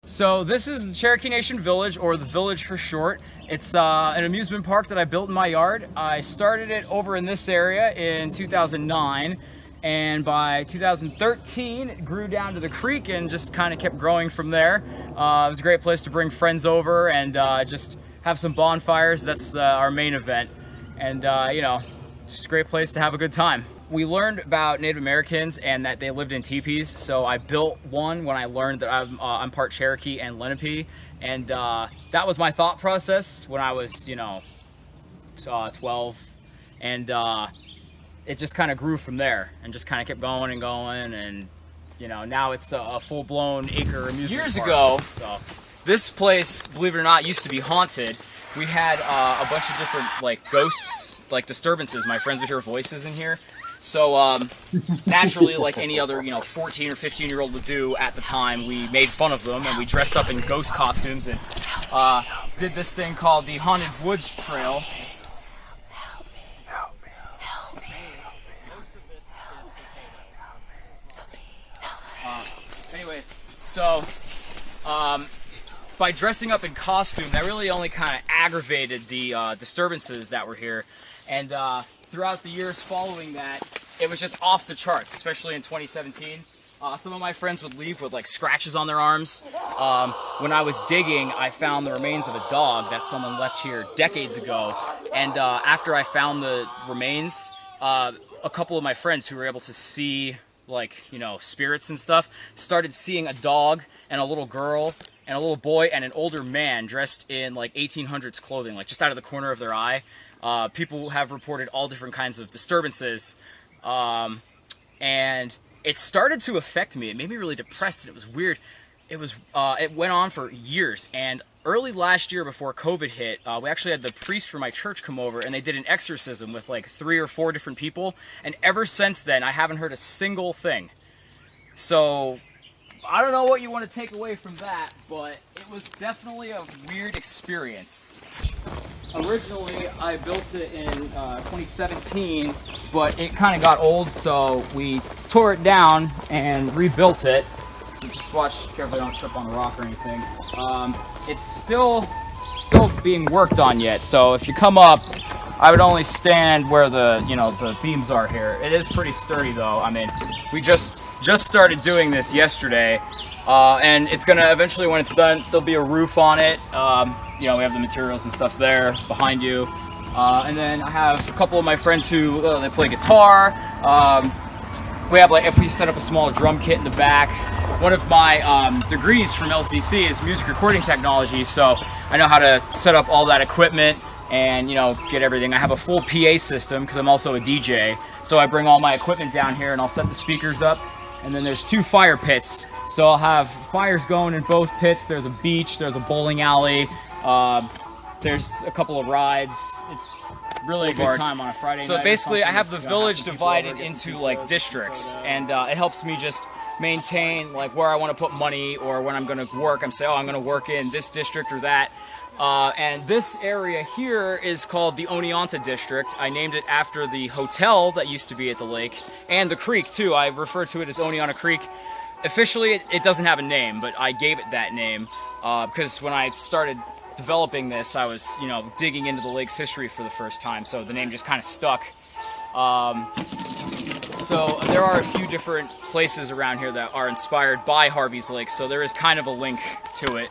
So this is the Cherokee Nation Village, or the Village for short. It's an amusement park that I built in my yard. I started it over in this area in 2009, and by 2013 it grew down to the creek and just kind of kept growing from there. It was a great place to bring friends over and just have some bonfires. That's our main event, and you know, it's just a great place to have a good time. We learned about Native Americans and that they lived in teepees, so I built one when I learned that I'm part Cherokee and Lenape, and that was my thought process when I was, you know, 12, and it just kind of grew from there and just kind of kept going and going, and you know, now it's a full-blown acre amusement Years park. ago, So this place, believe it or not, used to be haunted. We had a bunch of different like ghosts, like disturbances. My friends would hear voices in here. So naturally, like any other, you know, 14 or 15-year-old would do at the time, we made fun of them and we dressed up in ghost costumes and did this thing called the Haunted Woods Trail. Anyways, so by dressing up in costume, that really only kind of aggravated the disturbances that were here, and throughout the years following that, it was just off the charts, especially in 2017. Some of my friends would leave with like scratches on their arms. When I was digging, I found the remains of a dog that someone left here decades ago, and after I found the remains, a couple of my friends who were able to see, like, you know, spirits and stuff, started seeing a dog and a little girl and a little boy and an older man dressed in like 1800s clothing, like just out of the corner of their eye. People have reported all different kinds of disturbances, and it started to affect me. It made me really depressed, and it was weird. It went on for years, and early last year before COVID hit, we actually had the priest from my church come over, and they did an exorcism with like 3 or 4 different people, and ever since then, I haven't heard a single thing. So I don't know what you want to take away from that, but it was definitely a weird experience. Originally, I built it in 2017, but it kind of got old, so we tore it down and rebuilt it. So just watch carefully, don't trip on a rock or anything. It's still being worked on yet, so if you come up, I would only stand where the, you know, the beams are here. It is pretty sturdy though. I mean, we just started doing this yesterday, and it's gonna eventually, when it's done, there'll be a roof on it. You know, we have the materials and stuff there behind you, and then I have a couple of my friends who they play guitar. We have, like, if we set up a small drum kit in the back. One of my degrees from LCC is music recording technology, so I know how to set up all that equipment and, you know, get everything. I have a full PA system because I'm also a DJ, so I bring all my equipment down here and I'll set the speakers up. And then there's 2 fire pits, so I'll have fires going in both pits. There's a beach, there's a bowling alley, there's a couple of rides. It's really a good time on a Friday night. So basically, I have the village divided into like districts, and it helps me just maintain like where I want to put money, or when I'm going to work. I'm saying, oh, I'm going to work in this district or that. And this area here is called the Oneonta District. I named it after the hotel that used to be at the lake, and the creek too. I refer to it as Oneonta Creek. Officially, it doesn't have a name, but I gave it that name because when I started developing this, I was, you know, digging into the lake's history for the first time, so the name just kind of stuck. So there are a few different places around here that are inspired by Harvey's Lake, so there is kind of a link to it.